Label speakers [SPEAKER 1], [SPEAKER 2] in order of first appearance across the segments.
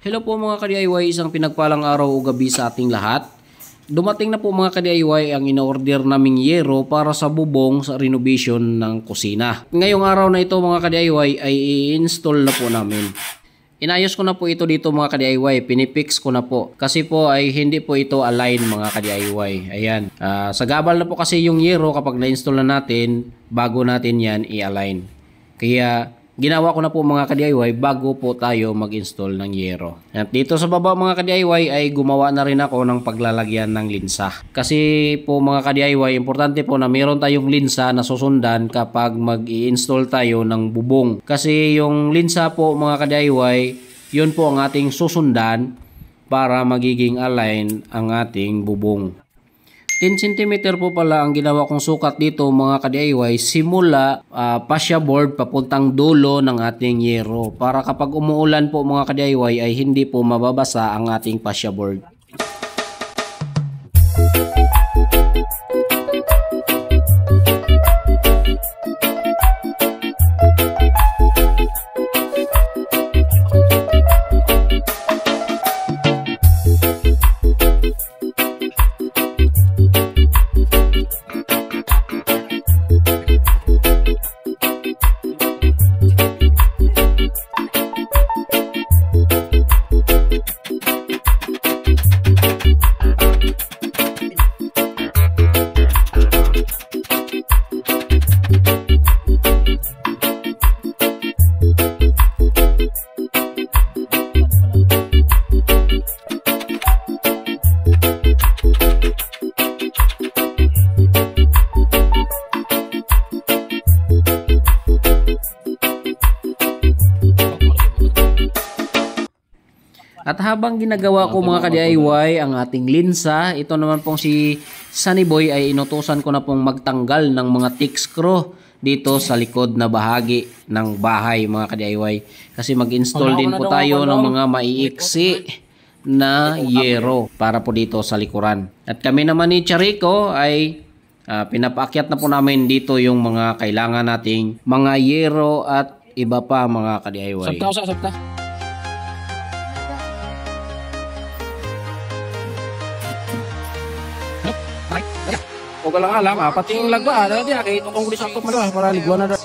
[SPEAKER 1] Hello po mga ka-DIY, isang pinagpalang araw o gabi sa ating lahat. Dumating na po mga ka-DIY ang in-order naming yero para sa bubong sa renovation ng kusina. Ngayong araw na ito mga ka-DIY ay i-install na po namin. Inayos ko na po ito dito mga ka-DIY, pinipix ko na po. Kasi po ay hindi po ito align mga ka-DIY. Ayan, sagabal na po kasi yung yero kapag na-install na natin bago natin yan i-align. Kaya ginawa ko na po mga ka-DIY bago po tayo mag-install ng yero. At dito sa baba mga ka-DIY ay gumawa na rin ako ng paglalagyan ng linsa. Kasi po mga ka-DIY, importante po na meron tayong linsa na susundan kapag mag-i-install tayo ng bubong. Kasi yung linsa po mga ka-DIY, yun po ang ating susundan para magiging align ang ating bubong. 10 cm po pala ang ginawa kong sukat dito mga ka-DIY simula fascia board papuntang dulo ng ating yero para kapag umuulan po mga ka-DIY ay hindi po mababasa ang ating fascia board. At habang ginagawa ko mga ka-DIY ang ating linsa, ito naman pong si Sunny Boy ay inutusan ko na pong magtanggal ng mga thick screw dito sa likod na bahagi ng bahay mga ka-DIY. Kasi mag-install din po tayo ng mga maiiksi na yero para po dito sa likuran. At kami naman ni Charico ay pinapaakyat na po namin dito yung mga kailangan nating mga yero at iba pa mga ka-DIY.
[SPEAKER 2] Sabta. Huwag ka lang alam, pati yung lagba, di kay itong gulis ako malawa, para ligwa na.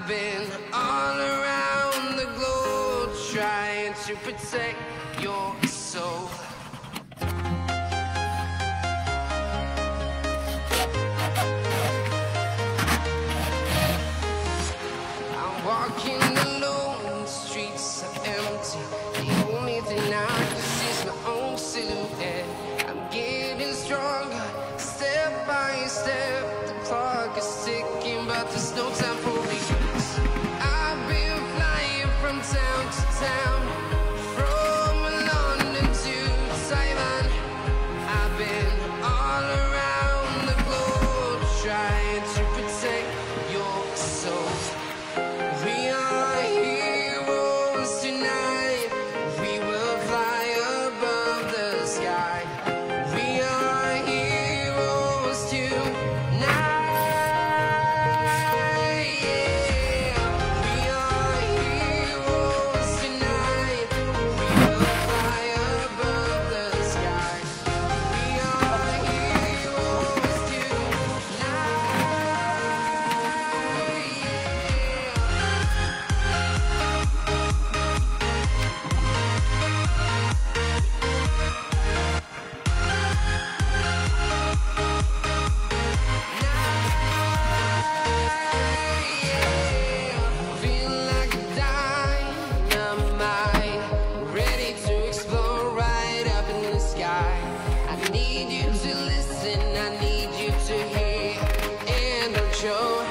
[SPEAKER 3] been all around the globe trying to protect your soul. I'm walking alone, the streets are empty. The only thing I can see is my own silhouette. I'm getting stronger, step by step. The clock is ticking, but there's no time for regrets. I've been flying from town to town, from London to Taiwan. I've been all around the globe trying to protect your soul. We are heroes tonight. We will fly above the sky. We are heroes tonight. Yeah. We are heroes tonight. We will fly above the sky. We are heroes tonight. Feel like a dynamite, ready to explode right up in the sky. I need you to listen, I need you to hear, and don't show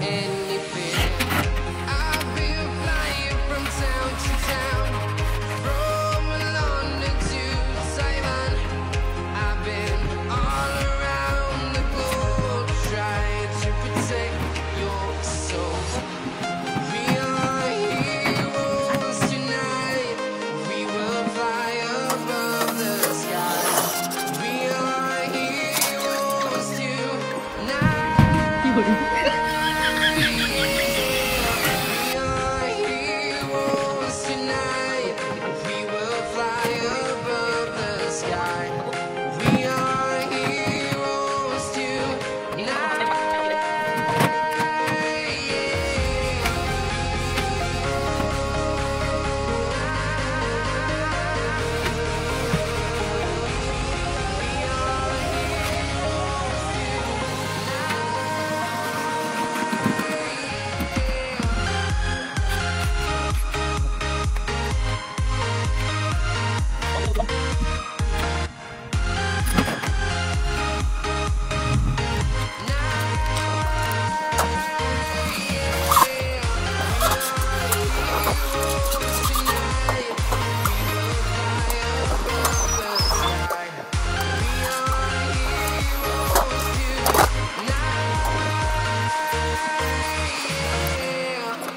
[SPEAKER 3] any fear. I've been flying from town to town, from London to Taiwan. I've been all around the globe trying to protect your soul. We are heroes tonight. We will fly above the sky. We are heroes tonight. We are heroes tonight. We will fly above the sky. We are heroes tonight.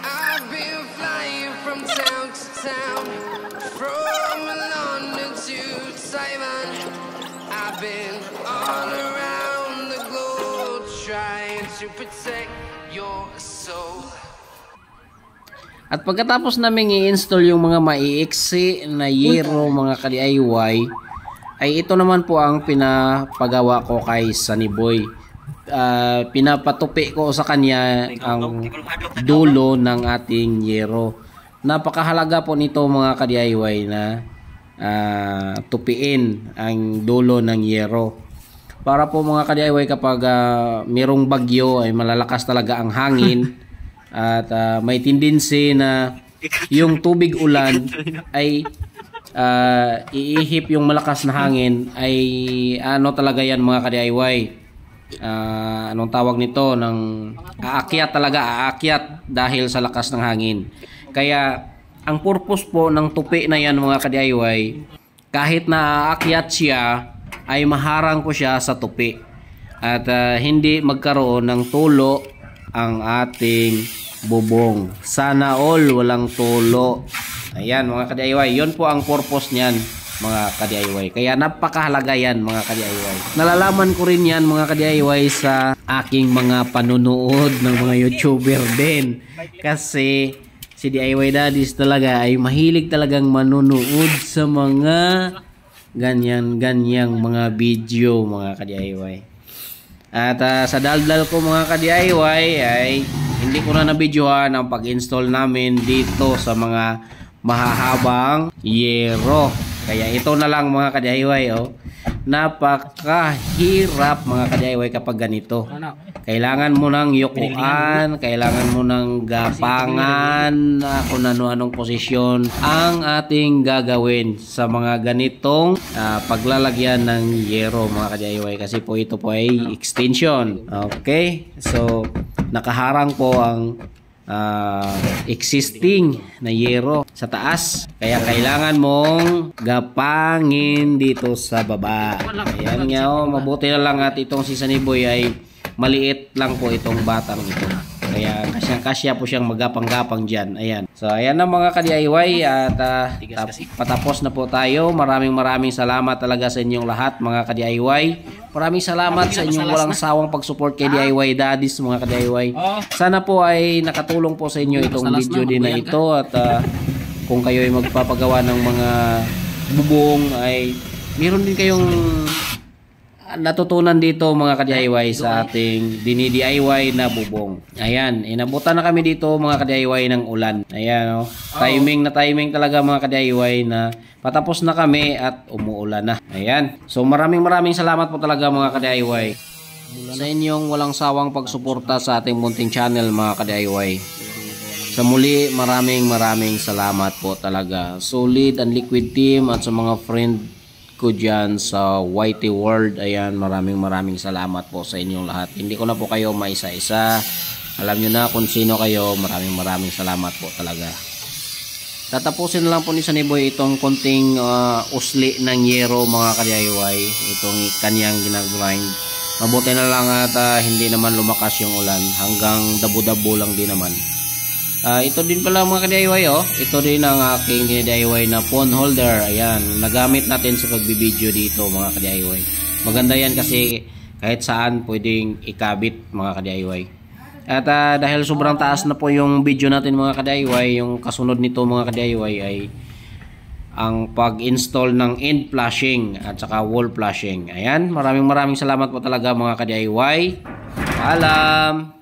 [SPEAKER 3] I've been flying from town to town, from London to Taiwan. I've been all around the globe trying to protect your soul.
[SPEAKER 1] At pagkatapos namin i-install yung mga maiiksi na Yero mga ka-DIY, ay ito naman po ang pinapagawa ko kay Sunny Boy. Pinapatupi ko sa kanya ang dulo ng ating Yero. Napakahalaga po nito mga ka-DIY na tupiin ang dulo ng Yero. Para po mga ka-DIY kapag merong bagyo ay malalakas talaga ang hangin at may tendency na yung tubig ulan ay iihip yung malakas na hangin ay ano talaga yan mga ka-DIY. Anong tawag nito, ng aakyat dahil sa lakas ng hangin. Kaya ang purpose po ng tupi na yan mga ka-DIY, kahit na aakyat siya ay maharang ko siya sa tupi at hindi magkaroon ng tulo ang ating bubong. Sana all walang tulo. Ayan mga ka-DIY, yun po ang purpose niyan mga ka-DIY. Kaya napakahalaga yan mga ka-DIY. Nalalaman ko rin yan mga ka-DIY sa aking mga panunood ng mga YouTuber din. Kasi si DIY Daddies talaga ay mahilig talagang manunood sa mga ganyan-ganyang mga video mga ka-DIY. At sa daldal ko mga ka-DIY ay hindi ko na nabidyohan ang pag-install namin dito sa mga mahahabang yero. Kaya ito na lang mga ka-DIY, oh. Napakahirap mga ka-DIY kapag ganito. Kailangan mo ng yukuan, kailangan mo ng gapangan, kung ano-anong posisyon ang ating gagawin sa mga ganitong paglalagyan ng yero mga ka-DIY, kasi po ito po ay extension. Okay, so nakaharang po ang existing na yero sa taas, kaya kailangan mong gapangin dito sa baba. Ayan nga, oh, mabuti na lang at itong si Sunny Boy ay maliit lang po itong batang ito, kaya kasyang-kasya po siyang magapang-gapang dyan. Ayan, so ayan na mga ka-DIY at patapos na po tayo. Maraming salamat talaga sa inyong lahat mga ka-DIY. Maraming salamat sa inyong walang sawang pag-support kay DIY Daddies mga ka-DIY. Sana po ay nakatulong po sa inyo itong video din na ito, at kung kayo ay magpapagawa ng mga bubong ay meron din kayong natutunan dito mga ka-DIY sa ating dini-DIY na bubong. Ayan, inabutan na kami dito mga ka-DIY ng ulan. Ayan, oh. Timing na timing talaga mga ka-DIY na patapos na kami at umuulan na. Ayan. So maraming salamat po talaga mga ka-DIY sa inyong walang sawang pagsuporta sa ating munting channel mga ka-DIY. Sa muli, maraming salamat po talaga. Solid and Liquid Team at sa mga friend ko dyan sa YT World. Ayan, maraming salamat po sa inyong lahat. Hindi ko na po kayo maisa-isa. Alam nyo na kung sino kayo. Maraming salamat po talaga. Tatapusin na lang po ni Sunny Boy itong konting usli ng yero mga ka-DIY. Itong kanyang ginagrind. Mabuti na lang at hindi naman lumakas yung ulan. Hanggang dabo-dabo lang din naman. Ito din pala mga ka-DIY, oh. Ito din ang aking DIY na phone holder. Ayan, nagamit natin sa pagbibideo dito mga ka-DIY. Maganda yan kasi kahit saan pwedeng ikabit mga ka-DIY. At dahil sobrang taas na po yung video natin mga ka-DIY, yung kasunod nito mga ka-DIY ay ang pag-install ng end flashing at saka wall flashing. Ayan, maraming salamat po talaga mga ka-DIY. Paalam!